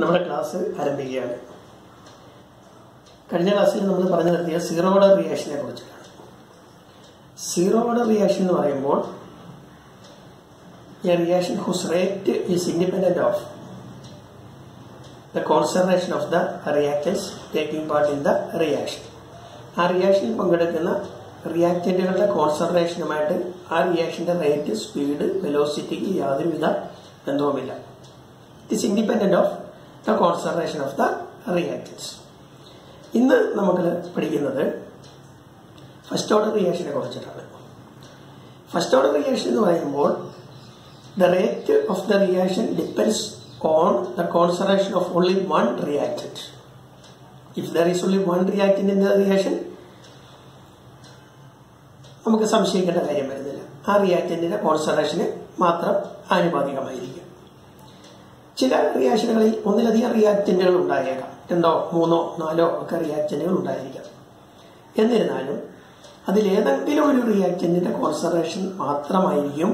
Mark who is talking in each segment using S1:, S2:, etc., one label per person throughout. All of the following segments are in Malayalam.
S1: നമ്മുടെ ക്ലാസ് ആരംഭിക്കുകയാണ്. കഴിഞ്ഞ ക്ലാസ്സിൽ നമ്മൾ പറഞ്ഞു നിർത്തിയ സീറോ ഓർഡർ റിയാക്ഷനെ കുറിച്ചാണ്. സീറോ ഓർഡർ റിയാക്ഷൻ എന്ന് പറയുമ്പോൾ a reaction whose rate is independent of the concentration of the reactants taking part in the reaction. ആ റിയാക്ഷനിൽ പങ്കെടുക്കുന്ന റിയാക്റ്റന്റുകളുടെ കോൺസെൻട്രേഷനുമായിട്ട് ആ റിയാക്ഷന്റെ റേറ്റ്, സ്പീഡ്, വെലോസിറ്റിക്ക് യാതൊരുവിധ ബന്ധവുമില്ല. It is independent of the concentration of the reactance. ഇന്ന് നമുക്ക് പഠിക്കുന്നത് ഫസ്റ്റ് ഓർഡർ റിയാക്ഷനെ കുറിച്ചിട്ടാണ്. ഫസ്റ്റ് ഓർഡർ റിയാക്ഷൻ എന്ന് പറയുമ്പോൾ the rate of the reaction depends on the concentration of only one reactant. If there is only one reactant in the reaction, നമുക്ക് സംശയിക്കേണ്ട കാര്യം വരുന്നില്ല. ആ റിയാക്റ്റന്റിന്റെ കോൺസെൻട്രേഷന് മാത്രം ആനുപാതികമായിരിക്കും. ചില റിയാക്ഷനുകളിൽ ഒന്നിലധികം റിയാക്റ്റന്റുകൾ ഉണ്ടായേക്കാം. 2, 3, 4 ഒക്കെ റിയാക്റ്റന്റുകൾ ഉണ്ടായിരിക്കാം. എന്നിരുന്നാലും അതിലേതെങ്കിലും ഒരു റിയാക്റ്റന്റിന്റെ കോൺസെൻട്രേഷൻ മാത്രമായിരിക്കും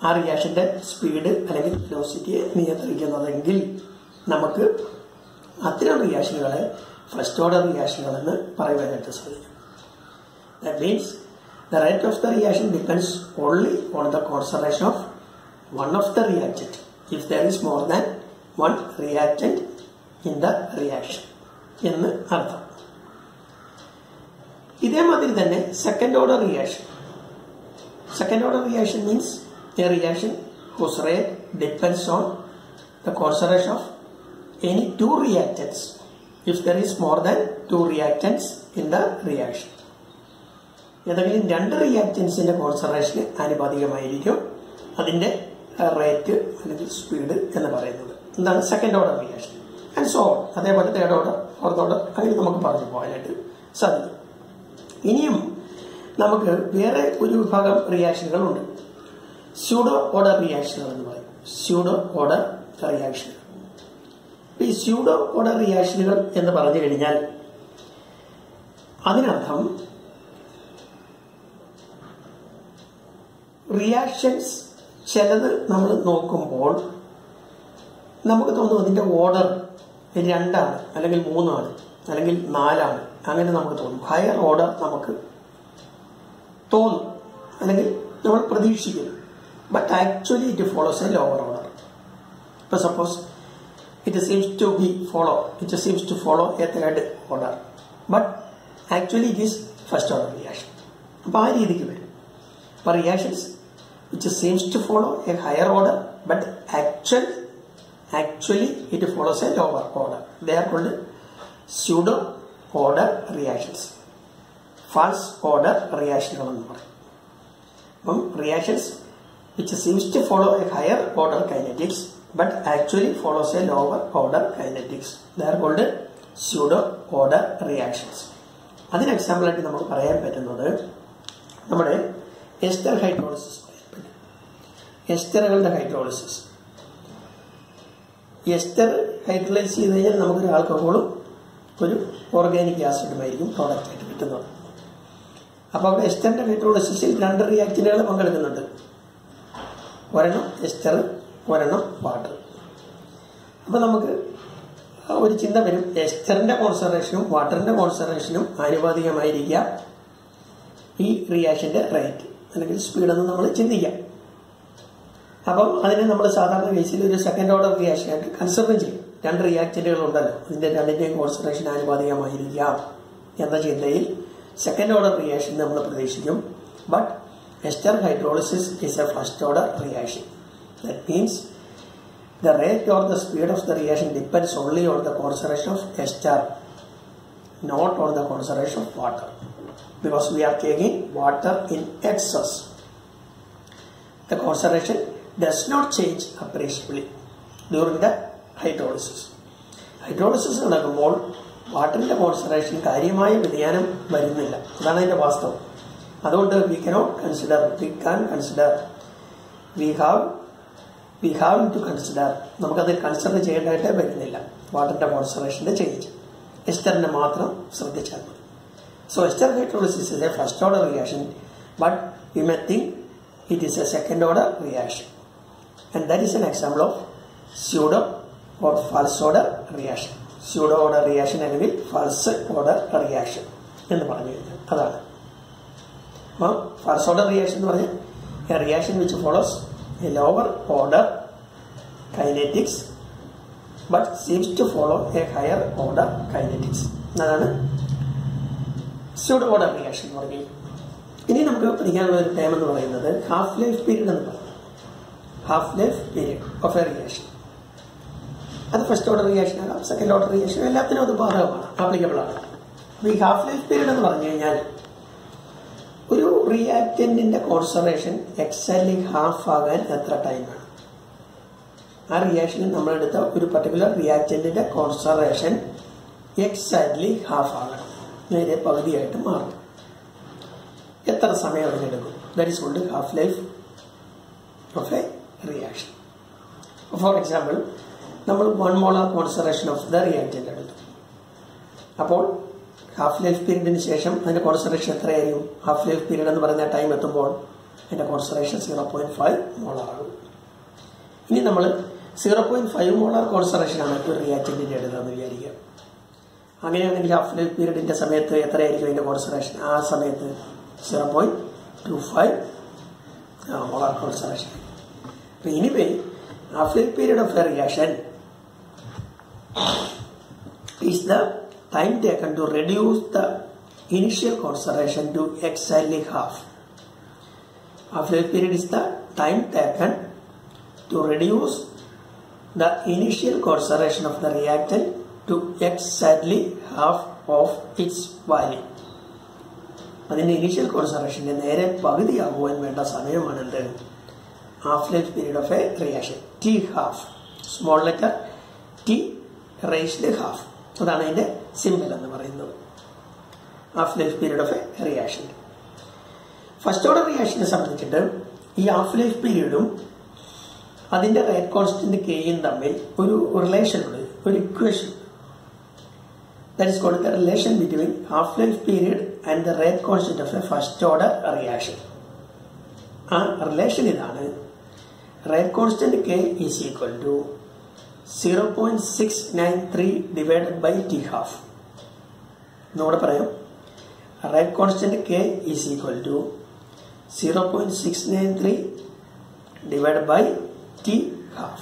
S1: ആ റിയാക്ഷന്റെ സ്പീഡ് അല്ലെങ്കിൽ വെലോസിറ്റിയെ നിയന്ത്രിക്കുന്നതെങ്കിൽ നമുക്ക് അത്തരം റിയാക്ഷനുകളെ ഫസ്റ്റ് ഓർഡർ റിയാക്ഷനുകൾ എന്ന് പറയുവാനായിട്ട് സാധിക്കും. That means the rate of the reaction depends only on the concentration of one of the reactant if there is more than one reactant in the reaction എന്ന് അർത്ഥം. ഇതേമാതിരി തന്നെ second order reaction. Second order reaction means a reaction whose rate depends on the concentration of any two reactants if there is more than two reactants in the reaction. ഏതെങ്കിലും 2 റിയാക്റ്റൻസിന്റെ കോൺസെൻട്രേഷന് ആനുപാതികമായിരിക്കും അതിന്റെ റേറ്റ് അല്ലെങ്കിൽ സ്പീഡ് എന്ന് പറയുന്നത്. എന്താണ് second order reaction. And so അതേപോലെ തേർഡ് ഓർഡർ, ഫോർത്ത് ഓർഡർ അങ്ങനെ നമുക്ക് പറഞ്ഞു പോകാനായിട്ട് സാധിക്കും. ഇനിയും നമുക്ക് വേറെ ഒരു വിഭാഗം റിയാക്ഷനുകൾ ഉണ്ട്. സ്യൂഡോ ഓർഡർ റിയാക്ഷനുകൾ എന്ന് പറയും. സ്യൂഡോ ഓർഡർ റിയാക്ഷനുകൾ. ഈ സ്യൂഡോ ഓർഡർ റിയാക്ഷനുകൾ എന്ന് പറഞ്ഞു കഴിഞ്ഞാൽ അതിനർത്ഥം റിയാക്ഷൻസ് ചിലത് നമ്മൾ നോക്കുമ്പോൾ നമുക്ക് തോന്നും അതിന്റെ ഓർഡർ 2 അല്ലെങ്കിൽ 3 അല്ലെങ്കിൽ 4 അങ്ങനെ നമുക്ക് തോന്നും. ഹയർ ഓർഡർ നമുക്ക് തോന്നും അല്ലെങ്കിൽ നമ്മൾ പ്രതീക്ഷിക്കുന്നു. But actually it follows a lower order. But suppose it seems to follow a third order. But actually it is first order reaction. അപ്പോൾ ആ രീതിക്ക് വരും. അപ്പോൾ reactions which seems to follow a higher order but actually it follows a lower order. They are called pseudo order reactions. False order reactions എന്ന് പറയും. അപ്പം reactions which seems to follow a higher order kinetics but actually follows a lower order kinetics. They are called pseudo order reactions. അതിന് എക്സാമ്പിൾ ആയിട്ട് നമുക്ക് പറയാൻ പറ്റുന്നത് നമ്മുടെ എസ്റ്റർ ഹൈഡ്രോളിസിസ്. എസ്റ്ററുകളുടെ ഹൈഡ്രോളിസിസ്. എസ്റ്റർ ഹൈഡ്രോളൈസ് ചെയ്ത് കഴിഞ്ഞാൽ നമുക്കൊരു ആൽക്കഹോളും ഒരു ഓർഗാനിക് ആസിഡുമായിരിക്കും പ്രോഡക്റ്റ് ആയിട്ട് കിട്ടുന്നത്. അപ്പോൾ അവിടെ എസ്റ്ററിന്റെ ഹൈഡ്രോളിസിസിൽ 2 റിയാക്റ്റന്റുകൾ പങ്കെടുക്കുന്നുണ്ട്. ഒരെണ്ണം എസ്റ്റർ, ഒരെണ്ണം വാട്ടർ. അപ്പൊ നമുക്ക് ഒരു ചിന്ത വരും, എസ്റ്ററിന്റെ കോൺസെൻട്രേഷനും വാട്ടറിന്റെ കോൺസെൻട്രേഷനും ആനുപാതികമായിരിക്കുക ഈ റിയാക്ഷന്റെ റേറ്റ് അല്ലെങ്കിൽ സ്പീഡ് എന്ന് നമ്മൾ ചിന്തിക്കാം. അപ്പം അതിനെ നമ്മൾ സാധാരണ കേസിൽ ഒരു സെക്കൻഡ് ഓർഡർ റിയാക്ഷനായിട്ട് കൺസിഡർ ചെയ്യും. 2 റിയാക്റ്റന്റുകൾ ഉണ്ടല്ലോ, ഇതിന്റെ 2ന്റെയും കോൺസെൻട്രേഷൻ ആനുപാതികമായിരിക്കാം എന്ന ചിന്തയിൽ സെക്കൻഡ് ഓർഡർ റിയാക്ഷൻ നമ്മൾ പ്രതീക്ഷിക്കും. But ester hydrolysis is a first order reaction. That means the rate or the speed of the reaction depends only on the concentration of ester, not on the concentration of water, because we are taking water in excess. The concentration does not change appreciably during the hydrolysis. Hydrolysis നടക്കുമ്പോൾ വാട്ടറിന്റെ കോൺസെൻട്രേഷൻ കാര്യമായ വ്യതിയാനം വരുന്നില്ല. അതാണ് അതിന്റെ വാസ്തവം. അതുകൊണ്ട് we have to consider നമുക്കത് കൺസിഡർ ചെയ്യേണ്ടതായിട്ട് വരുന്നില്ല വാട്ടറിന്റെ കോൺസെൻട്രേഷന്റെ ചേഞ്ച്. എസ്റ്ററിനെ മാത്രം ശ്രദ്ധിച്ചാൽ മതി. So ester hydrolysis is a first order reaction but we may think it is a second order reaction and that is an example of pseudo or false order reaction. Pseudo order reaction അല്ലെങ്കിൽ ഫാൾസ് ഓർഡർ റിയാക്ഷൻ എന്ന് പറഞ്ഞു കഴിഞ്ഞാൽ അതാണ്. അപ്പം ഫാൾസ് ഓർഡർ റിയാക്ഷൻ എന്ന് പറഞ്ഞാൽ a reaction which follows a lower order kinetics but seems to follow a higher order kinetics. അതാണ് സ്യൂഡോ ഓർഡർ റിയാക്ഷൻ എന്ന് പറഞ്ഞാൽ. ഇനി നമുക്ക് പഠിക്കാനുള്ള ഒരു ടൈം എന്ന് പറയുന്നത് ഹാഫ് ലൈഫ് പീരീഡ് എന്ന് പറയും. Half life period of a reaction. അത് ഫസ്റ്റ് ഓർഡർ റിയാക്ഷൻ ആകാം, സെക്കൻഡ് ഓർഡർ റിയാക്ഷൻ, എല്ലാത്തിനും അത് ബാധകമാണ്, ആപ്ലിക്കബിൾ ആണ്. അപ്പൊ ഈ ഹാഫ് ലൈഫ് പീരീഡ് എന്ന് പറഞ്ഞു കഴിഞ്ഞാൽ ഒരു റിയാക്റ്റന്റിന്റെ കോൺസെൻട്രേഷൻ എക്സാക്ട്ലി ഹാഫ് ആകാൻ എത്ര ടൈം വേണം? ആ റിയാക്ഷനിൽ നമ്മളെടുത്ത ഒരു പർട്ടിക്കുലർ റിയാക്റ്റന്റിന്റെ കോൺസെൻട്രേഷൻ എക്സാക്ട്ലി ഹാഫ് ആകണം, നേരെ പകുതിയായിട്ട് മാറും. എത്ര സമയം അതിനെടുക്കും? That is called half life of a reaction. For example, നമ്മൾ 1 molar concentration of the reactant എടുത്തു. അപ്പോൾ ഹാഫ് ലൈഫ് പീരീഡിന് ശേഷം അതിന്റെ കോൺസെൻട്രേഷൻ എത്രയായിരിക്കും? ഹാഫ് ലൈഫ് പീരീഡ് എന്ന് പറയുന്ന ടൈം എത്തുമ്പോൾ അതിന്റെ കോൺസെൻട്രേഷൻ 0.5 മോളാർ ആകും. ഇനി നമ്മൾ 0.5 മോളാർ കോൺസെൻട്രേഷൻ ആണ് ഒരു റിയാക്റ്റന്റിന്റെ എടുത്തതെന്ന് വിചാരിക്കുക. അങ്ങനെയാണെങ്കിൽ ഹാഫ് ലൈഫ് പീരീഡിന്റെ സമയത്ത് എത്രയായിരിക്കും അതിന്റെ കോൺസെൻട്രേഷൻ? ആ സമയത്ത് 0.25 molar concentration. Anyway, half-life period of a reaction is the time taken to reduce the initial concentration to exactly half. Half-life period is the time taken to reduce the initial concentration of the reactant to exactly half of its value. അതിന്റെ ഇനീഷ്യൽ കോൺസെൻട്രേഷന്റെ നേരെ പകുതിയാകുവാൻ വേണ്ട സമയമാണ് എന്ത്? Half life period of a reaction. T half, small letter T raised half, അതാണ് അതിന്റെ സിമ്പിൾ എന്ന് പറയുന്നത്. Half life period of a reaction. First order റിയാക്ഷനെ സംബന്ധിച്ചിട്ട് ഈ ഹാഫ് ലൈഫ് പീരീഡും അതിന്റെ റേറ്റ് കോൺസ്റ്റന്റ് കെയും തമ്മിൽ ഒരു റിലേഷൻ ഉണ്ട്, ഒരു equation. That is called the relation between half-life period and the rate constant of a first-order reaction. ആ റിലേഷൻ ഇതാണ്. Rate constant K is equal to 0.693 divided by T half. എന്നോട് പറയാം, rate constant K is equal to 0.693 divided by T half.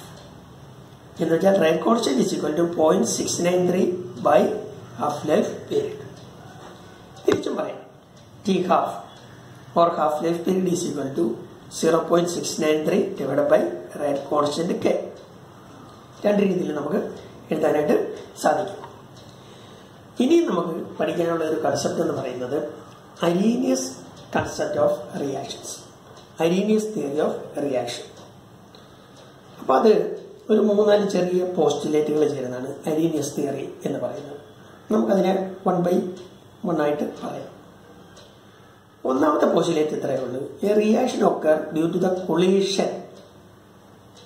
S1: എന്ന് വെച്ചാൽ rate constant is equal to 0.693 by half life period. തിരിച്ചും പറയാം, T half or half life period is equal to 0.693 divide by rate constant K. രണ്ട് രീതിയിൽ നമുക്ക് എഴുതാനായിട്ട് സാധിക്കും. ഇനി നമുക്ക് പഠിക്കാനുള്ള ഒരു കൺസെപ്റ്റ് എന്ന് പറയുന്നത് Arrhenius concept of reactions, Arrhenius theory of reaction. അപ്പൊ അത് ഒരു 3-4 ചെറിയ പോസ്റ്റുലേറ്റുകൾ ചേരുന്നതാണ് അരീനിയസ് തിയറി എന്ന് പറയുന്നത്. നമുക്കതിനെ 1 by 1 ആയിട്ട് പറയാം. ഒന്നാമത്തെ പോസ്റ്റുലേറ്റ് ഇത്രയേ ഉള്ളൂ. A reaction occur due to the collision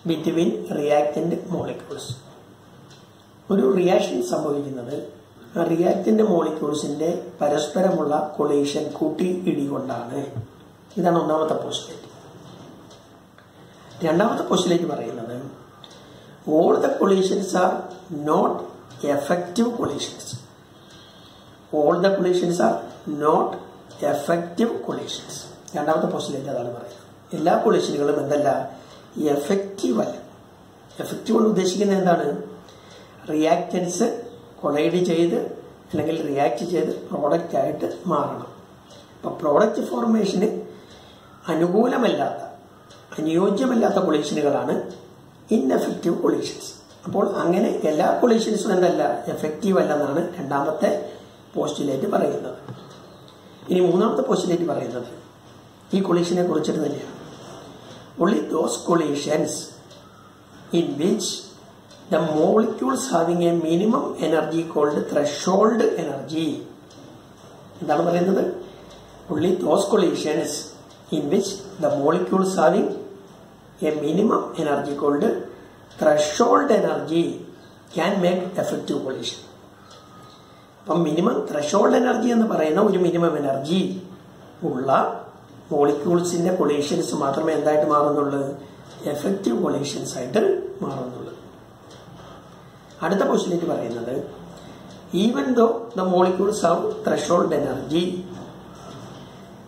S1: between reactant molecules. ഒരു റിയാക്ഷൻ സംഭവിക്കുന്നത് ആ റിയാക്റ്റന്റ് മോളിക്യൂൾസിന്റെ പരസ്പരമുള്ള കൊളീഷൻ കൂട്ടി ഇടികൊണ്ടാണ്. ഇതാണ് ഒന്നാമത്തെ പോസ്റ്റുലേറ്റ്. രണ്ടാമത്തെ പോസ്റ്റുലേറ്റ് പറയുന്നത് all the collisions are not effective collisions. All the collisions are not effective collisions. രണ്ടാമത്തെ പോസ്റ്റുലേറ്റ് അതാണ് പറയുന്നത്. എല്ലാ കൊളീഷനുകളും എന്തല്ല? എഫക്റ്റീവ് അല്ല. എഫക്റ്റീവ് കൊണ്ട് ഉദ്ദേശിക്കുന്നത് എന്താണ്? റിയാക്റ്റൻസ് കൊളൈഡ് ചെയ്ത് അല്ലെങ്കിൽ റിയാക്ട് ചെയ്ത് പ്രോഡക്റ്റ് ആയിട്ട് മാറണം. അപ്പൊ പ്രോഡക്റ്റ് ഫോർമേഷന് അനുകൂലമല്ലാത്ത, അനുയോജ്യമല്ലാത്ത കൊളീഷനുകളാണ് ഇൻഎഫക്റ്റീവ് കൊളീഷൻസ്. അപ്പോൾ അങ്ങനെ എല്ലാ കൊളീഷൻസും എന്തല്ല? എഫക്റ്റീവ് അല്ലെന്നാണ് രണ്ടാമത്തെ പോസ്റ്റുലേറ്റ് പറയുന്നത്. ഇനി മൂന്നാമത്തെ പോസ്റ്റുലേറ്റ് പറയുന്നത് ഈ കൊളീഷനെ കുറിച്ചിട്ട് തന്നെയാണ്. only those collisions in which the molecules having a minimum energy called threshold energy. എന്താണ് പറയുന്നത്? only those collisions in which the molecules having a minimum energy called threshold energy can make effective collision. അപ്പം മിനിമം ത്രഷോൾഡ് എനർജി എന്ന് പറയുന്ന ഒരു മിനിമം എനർജി ഉള്ള മോളിക്യൂൾസിന്റെ കൊളീഷൻസ് മാത്രമേ എന്തായിട്ട് മാറുന്നുള്ളൂ? എഫക്റ്റീവ് കൊളീഷൻസ് ആയിട്ട് മാറുന്നുള്ളൂ. അടുത്ത പോസ്റ്റുലേറ്റ് പറയുന്നത് even though the molecules have threshold energy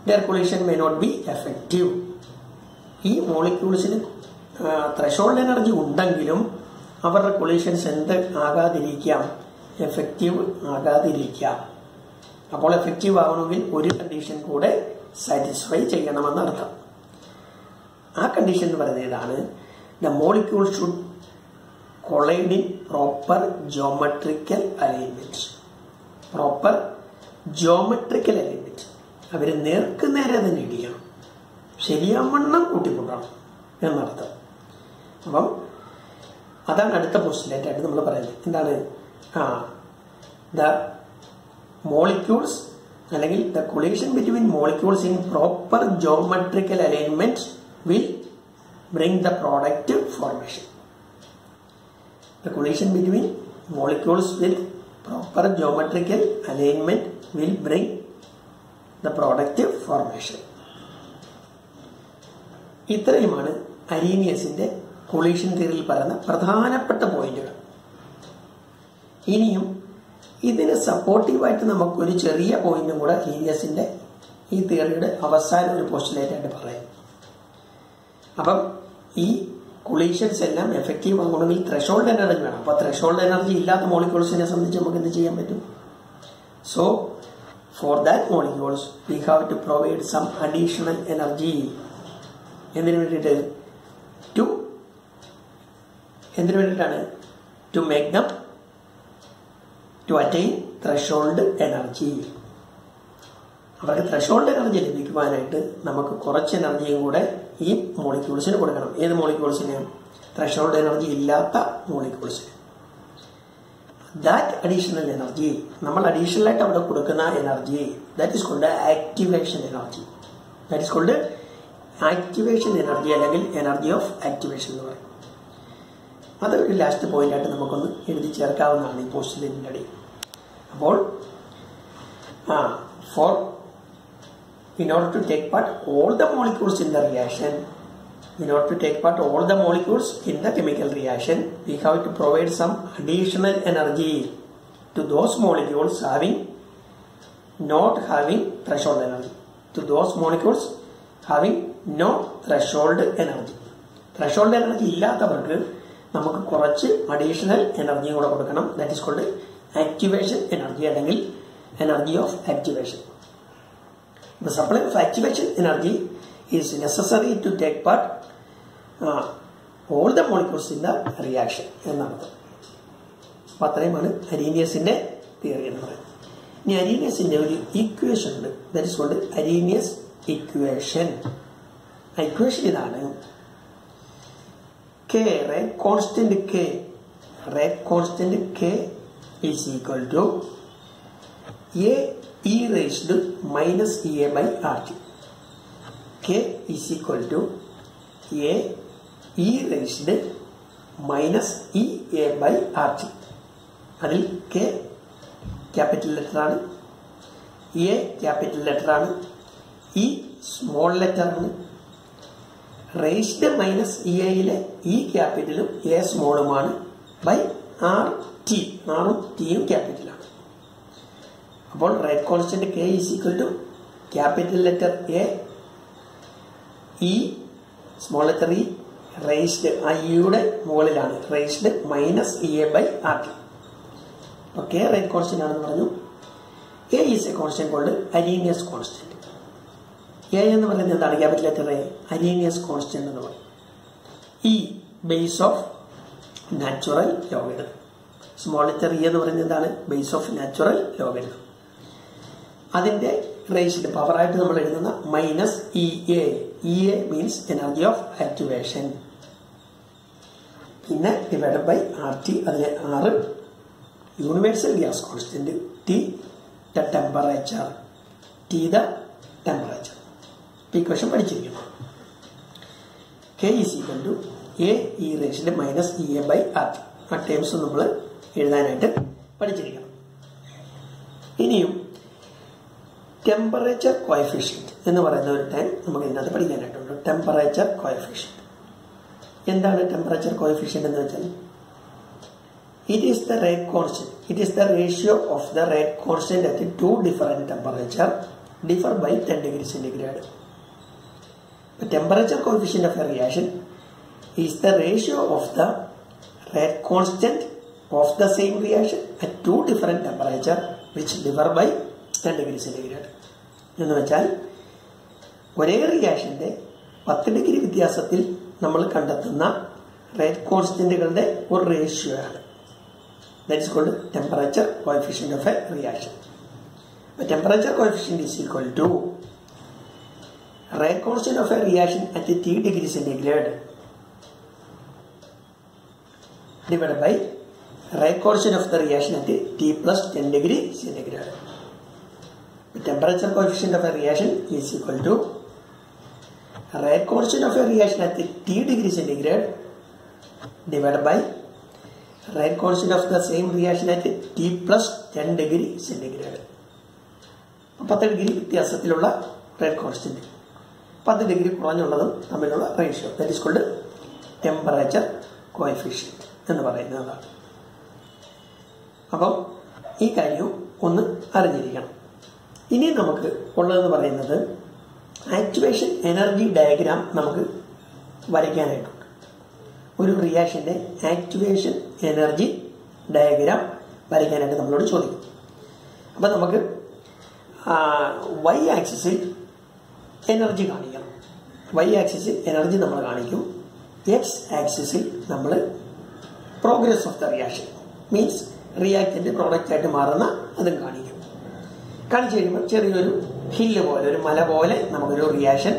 S1: their collision may not be effective. ഈ മോളിക്യൂൾസിന് ത്രെഷോൾഡ് എനർജി ഉണ്ടെങ്കിലും അവരുടെ കൊളീഷൻസ് എന്ത് ആകാതിരിക്കാം, എഫക്റ്റീവ് ആകാതിരിക്കാം. അപ്പോൾ എഫക്റ്റീവ് ആവണമെങ്കിൽ ഒരു കണ്ടീഷൻ കൂടെ സാറ്റിസ്ഫൈ ചെയ്യണമെന്ന് അർത്ഥം. ആ കണ്ടീഷൻ എന്ന് പറയുന്നത് ഇതാണ്: the molecule should collide in proper geometrical alignment. Proper geometrical alignment, അവര് നേർക്ക് നേരെ തന്നെ ഇടിക്കണം, ശരിയാവണ്ണം കൂട്ടിക്കൊണ്ടണം എന്നർത്ഥം. അപ്പം അതാണ് അടുത്ത പോസ്റ്റുലേറ്റ് ആയിട്ട് നമ്മൾ പറയുന്നത്. എന്താണ്? ദ മോളിക്യൂൾസ് അല്ലെങ്കിൽ the collision between molecules in proper geometrical alignment will bring the product formation. The collision between molecules with proper geometrical alignment will bring the product formation. ഇത്രയുമാണ് അരീനിയസിന്റെ കൊളീഷൻ തിയറിയിൽ പറയുന്ന പ്രധാനപ്പെട്ട പോയിന്റുകൾ. ഇനിയും ഇതിന് സപ്പോർട്ടീവായിട്ട് നമുക്കൊരു ചെറിയ പോയിന്റും കൂടെ അരീനിയസിന്റെ ഈ തിയറിയുടെ അവസാനം ഒരു പോസ്റ്റുലേറ്റ് ആയിട്ട് പറയാം. അപ്പം ഈ കൊളീഷൻസ് എല്ലാം എഫക്റ്റീവ് ആകണമെങ്കിൽ ത്രെഷോൾഡ് എനർജി വേണം. അപ്പൊ ത്രെഷോൾഡ് എനർജി ഇല്ലാത്ത മോളിക്യൂൾസിനെ സംബന്ധിച്ച് നമുക്ക് എന്ത് ചെയ്യാൻ പറ്റും? So for that molecules we have to provide some additional energy. എന്തിനു വേണ്ടിയിട്ട്? എന്തിനു വേണ്ടിയിട്ടാണ്? to make them to attain threshold energy. അവർക്ക് ത്രെഷോൾഡ് എനർജി ലഭിക്കുവാനായിട്ട് നമുക്ക് കുറച്ച് എനർജിയും കൂടെ ഈ മോളിക്യൂൾസിന് കൊടുക്കണം. ഏത് മോളിക്യൂൾസിന്? ത്രെഷോൾഡ് എനർജി ഇല്ലാത്ത മോളിക്യൂൾസിന്. That additional energy, നമ്മൾ അഡീഷണൽ ആയിട്ട് അവിടെ കൊടുക്കുന്ന energy, that is called activation energy. That is called activation energy അല്ലെങ്കിൽ എനർജി ഓഫ് ആക്ടിവേഷൻ എന്ന് പറയും. അതൊരു ലാസ്റ്റ് പോയിന്റ് ആയിട്ട് നമുക്കൊന്ന് എഴുതി ചേർക്കാവുന്നതാണ് ഈ പോസ്റ്റുലേറ്റിന്റെ അടിയിൽ. അപ്പോൾ for in order to take part all the molecules in the reaction, in order to take part all the molecules in the chemical reaction, we have to provide some additional energy to those molecules not having threshold energy. To those molecules having no threshold energy. Threshold energy ഇല്ലാത്തവർക്ക് നമുക്ക് കുറച്ച് അഡീഷണൽ എനർജിയും കൂടെ കൊടുക്കണം. That is called activation energy അല്ലെങ്കിൽ energy of activation. The supply of activation energy is necessary to take part all the molecules in the reaction എന്നർത്ഥം. അപ്പൊ അത്രയുമാണ് അരീനിയസിന്റെ തിയറി എന്ന് പറയുന്നത്. ഇനി അരീനിയസിന്റെ ഒരു ഇക്വേഷൻ ഉണ്ട്. That is called Arrhenius equation. Equation ഇതാണ്: K, rate constant K is equal to A e raised minus EA by RT. K is equal to A e raised minus EA by RT. അതിൽ K ക്യാപിറ്റൽ ലെറ്റർ ആണ്, A ക്യാപിറ്റൽ ലെറ്റർ ആണ്, E സ്മോൾ ലെറ്റർ ആണ്. റേസ്ഡ് മൈനസ് ഇയിലെ E ക്യാപിറ്റലും A സ്മോളുമാണ് ബൈ ആർ ടി. ആറും ടിയും ക്യാപിറ്റലാണ്. അപ്പോൾ rate constant K is equal to capital letter A, E small letter E, raised ആ ഇയുടെ മുകളിലാണ് raised minus EA by R T. അപ്പൊ K റേറ്റ് കോൺസ്റ്റന്റ് ആണെന്ന് പറഞ്ഞു. A is a constant called Arrhenius constant. A എന്ന് പറയുന്നത് എന്താണ്? Capital letter A, Arrhenius constant എന്ന് പറയും. E base of natural logarithm. Small letter E എന്ന് പറയുന്നത് എന്താണ്? Base of natural logarithm. അതിന്റെ റേസ്ഡ് പവറായിട്ട് നമ്മൾ എഴുതുന്ന minus EA. EA means energy of activation. പിന്നെ ഡിവൈഡ് ബൈ RT. അതിലെ R universal gas constant, T the temperature, T the temperature. Equation പഠിച്ചിരിക്കുന്നു. K is equal to A e raised minus EA by RT. ആ ടേംസ് നമ്മൾ എഴുതാനായിട്ട് പഠിച്ചിരിക്കണം. ഇനിയും ടെമ്പറേച്ചർ കോഎഫിഷ്യന്റ് എന്ന് പറയുന്ന ഒരു ടൈം നമുക്ക് ഇതിനകത്ത് പഠിക്കാനായിട്ടുണ്ട്. ടെമ്പറേച്ചർ കോഎഫിഷ്യന്റ് എന്താണ്? ടെമ്പറേച്ചർ കോഎഫിഷ്യന്റ് എന്ന് വെച്ചാൽ It is the rate constant. It is the ratio of the rate constant at two different temperature differ by 10 degrees centigrade. The temperature coefficient of a reaction is the ratio of the rate constant of the same reaction at two different temperature which differ by 10 degrees centigrade. എന്ന് വെച്ചാൽ ഒരേ റിയാക്ഷന്റെ 10 ഡിഗ്രി വ്യത്യാസത്തിൽ നമ്മൾ കണ്ടെത്തുന്ന റേറ്റ് കോൺസ്റ്റന്റുകളുടെ ഒരു റേഷ്യോ ആണ്. That is called temperature coefficient of a reaction. The temperature coefficient is equal to rate constant of a reaction at T degree centigrade divided by rate constant of the reaction at T plus 10 degree centigrade. The temperature coefficient of a reaction is equal to rate constant of a reaction at T degree centigrade divided by rate constant of the same reaction at T plus 10 degree centigrade. 10 degree വ്യത്യാസത്തിലുള്ള റേറ്റ് കോൺസ്റ്റന്റ് 10 ഡിഗ്രി കുറഞ്ഞുള്ളതും തമ്മിലുള്ള ratio, that is called temperature coefficient എന്ന് പറയുന്നതാണ്. അപ്പം ഈ കാര്യം ഒന്ന് അറിഞ്ഞിരിക്കണം. ഇനി നമുക്ക് ഉള്ളതെന്ന് പറയുന്നത് ആക്ടിവേഷൻ എനർജി ഡയഗ്രാം നമുക്ക് വരയ്ക്കാനായിട്ടുണ്ട്. ഒരു റിയാക്ഷന്റെ ആക്ടിവേഷൻ എനർജി ഡയഗ്രാം നമ്മളോട് ചോദിക്കും. അപ്പം നമുക്ക് വൈ ആക്സിസിൽ എനർജി കാണിക്കണം. വൈ ആക്സിസിൽ എനർജി നമ്മൾ കാണിക്കും. എക്സ് ആക്സിസിൽ നമ്മൾ progress of the reaction means reactant product ആയിട്ട് മാറുന്ന അതും കാണിക്കും. കാണിച്ചു കഴിയുമ്പോൾ ചെറിയൊരു ഹില്ല് പോലെ, ഒരു മല പോലെ നമുക്കൊരു റിയാക്ഷൻ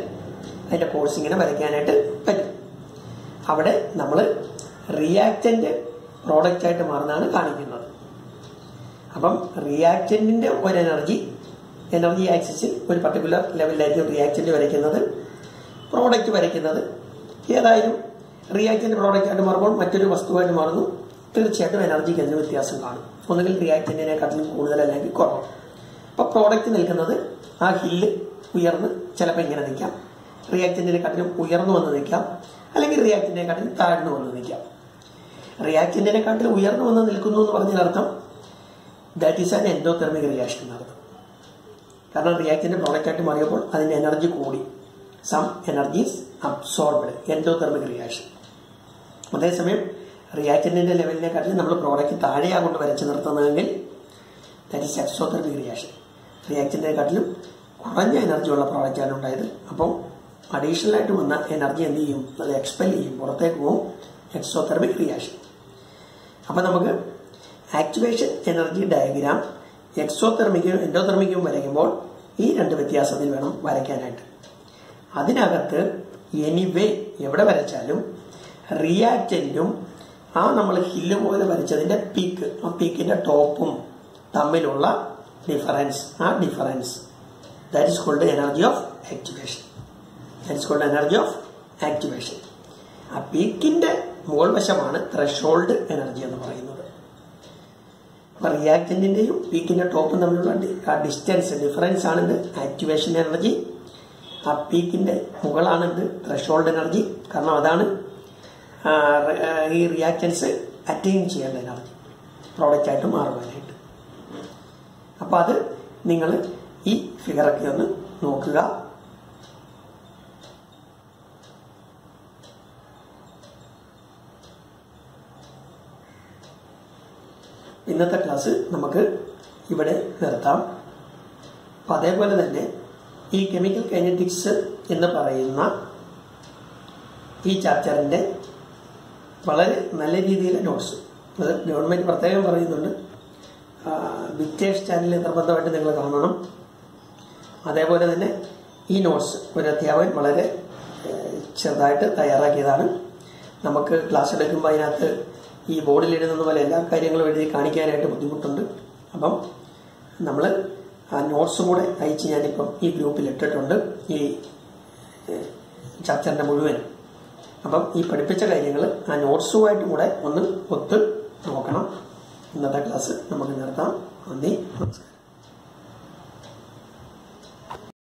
S1: അതിന്റെ കോഴ്സ് ഇങ്ങനെ വരയ്ക്കാനായിട്ട് പറ്റും. അവിടെ നമ്മൾ റിയാക്റ്റന്റ് പ്രോഡക്റ്റ് ആയിട്ട് മാറുന്നതാണ് കാണിക്കുന്നത്. അപ്പം റിയാക്റ്റന്റിന്റെ ഒരു എനർജി ആക്സിസിൽ ഒരു പർട്ടിക്കുലർ ലെവലിലായിരിക്കും റിയാക്റ്റന്റ് വരയ്ക്കുന്നത്. പ്രോഡക്റ്റ് വരയ്ക്കുന്നത് ഏതായാലും റിയാക്റ്റന്റ് പ്രോഡക്റ്റ് ആയിട്ട് മാറുമ്പോൾ മറ്റൊരു വസ്തുവായിട്ട് മാറുന്നു. തീർച്ചയായിട്ടും എനർജിക്ക് അതിന് വ്യത്യാസം കാണും. ഒന്നുകിൽ റിയാക്റ്റന്റിനെക്കാട്ടിലും കൂടുതൽ അല്ലെങ്കിൽ കുറവ്. അപ്പൊ പ്രോഡക്റ്റ് നിൽക്കുന്നത് ആ ഹില്ല് ഉയർന്ന് ചിലപ്പോൾ ഇങ്ങനെ നിൽക്കാം, റിയാക്റ്റന്റിനെക്കാട്ടിലും ഉയർന്നു വന്ന് നിൽക്കാം, അല്ലെങ്കിൽ റിയാക്റ്റന്റിനെക്കാട്ടിലും താഴ്ന്നു വന്ന് നിൽക്കാം. റിയാക്റ്റന്റിനെക്കാട്ടിലും ഉയർന്നു വന്ന് നിൽക്കുന്നു എന്ന് പറഞ്ഞാൽ അർത്ഥം that is an endothermic reaction എന്നർത്ഥം. കാരണം റിയാക്റ്റന്റ് പ്രോഡക്റ്റ് ആയിട്ട് മാറിയപ്പോൾ അതിന്റെ എനർജി കൂടി, some energies absorbed, endothermic reaction. അതേസമയം റിയാക്റ്റന്റിന്റെ ലെവലിനെക്കാട്ടിലും നമ്മൾ പ്രോഡക്റ്റ് താഴെയാ കൊണ്ട് വരച്ചു നിർത്തുന്നതെങ്കിൽ ദാറ്റ് ഈസ് എക്സോതെർമിക് റിയാക്ഷൻ. റിയാക്റ്റന്റിനെക്കാട്ടിലും കുറഞ്ഞ എനർജി ഉള്ള പ്രോഡക്റ്റാണ് ഉണ്ടായത്. അപ്പോൾ അഡീഷണൽ ആയിട്ട് വന്ന എനർജി എന്ത് ചെയ്യും? അത് എക്സ്പെൽ ചെയ്യും, പുറത്തേക്ക് പോകും. Exothermic reaction. അപ്പൊ നമുക്ക് ആക്ടിവേഷൻ എനർജി ഡയഗ്രാം എക്സോതെർമിക്കും എൻഡോതെർമിക്കും വരയ്ക്കുമ്പോൾ ഈ രണ്ട് വ്യത്യാസത്തിൽ വേണം വരയ്ക്കാനായിട്ട്. അതിനകത്ത് എനിവേ എവിടെ വരച്ചാലും റിയാക്റ്റന്റും ആ നമ്മൾ ഹില്ല് പോലെ വരച്ചതിന്റെ പീക്ക്, ആ പീക്കിന്റെ ടോപ്പും തമ്മിലുള്ള ഡിഫറൻസ്, ആ difference that is called energy of activation. That is called energy of activation. ആ പീക്കിന്റെ മുകൾ വശമാണ് ത്രെഷോൾഡ് എനർജി എന്ന് പറയുന്നത്. അപ്പൊ റിയാക്റ്റന്റിന്റെയും പീക്കിന്റെ ടോപ്പും തമ്മിലുള്ള ആ ഡിസ്റ്റൻസ്, ഡിഫറൻസ് ആണ് ഇത് ആക്ടിവേഷൻ എനർജി. ആ പീക്കിന്റെ മുകളാണ് ഇത് ത്രെഷോൾഡ് എനർജി. കാരണം അതാണ് ഈ റിയാക്റ്റൻസ് അറ്റൈൻ ചെയ്യേണ്ട എനർജി പ്രോഡക്റ്റ് ആയിട്ട് മാറുവാനായിട്ട്. അപ്പൊ അത് നിങ്ങൾ ഈ ഫിഗറൊക്കെ ഒന്ന് നോക്കുക. ഇന്നത്തെ ക്ലാസ് നമുക്ക് ഇവിടെ നിർത്താം. അപ്പൊ അതേപോലെ തന്നെ ഈ കെമിക്കൽ കൈനറ്റിക്സ് എന്ന് പറയുന്ന ഈ ചാപ്റ്ററിന്റെ വളരെ നല്ല രീതിയിലെ നോട്ട്സ് അത് ഗവൺമെന്റ് പ്രത്യേകം പറയുന്നുണ്ട്. വിക്ടേഴ്സ് ചാനൽ നിർബന്ധമായിട്ട് നിങ്ങൾ കാണണം. അതേപോലെ തന്നെ ഈ നോട്ട്സ് ഒരു അധ്യാപകൻ വളരെ ചെറുതായിട്ട് തയ്യാറാക്കിയതാണ്. നമുക്ക് ക്ലാസ് എടുക്കുമ്പോൾ അതിനകത്ത് ഈ ബോർഡിൽ എഴുതുന്ന പോലെ എല്ലാ കാര്യങ്ങളും എഴുതി കാണിക്കാനായിട്ട് ബുദ്ധിമുട്ടുണ്ട്. അപ്പം നമ്മൾ ആ നോട്ട്സും കൂടെ അയച്ച് ഞാനിപ്പം ഈ ഗ്രൂപ്പിൽ ഇട്ടിട്ടുണ്ട്, ഈ ചാപ്റ്ററിന്റെ മുഴുവൻ. അപ്പം ഈ പഠിപ്പിച്ച കാര്യങ്ങൾ ആ നോട്ട്സുമായിട്ടും കൂടെ ഒന്ന് ഒത്ത് നോക്കണം. ഇന്നത്തെ ക്ലാസ് നമുക്ക് നിർത്താം. നന്ദി, നമസ്കാരം.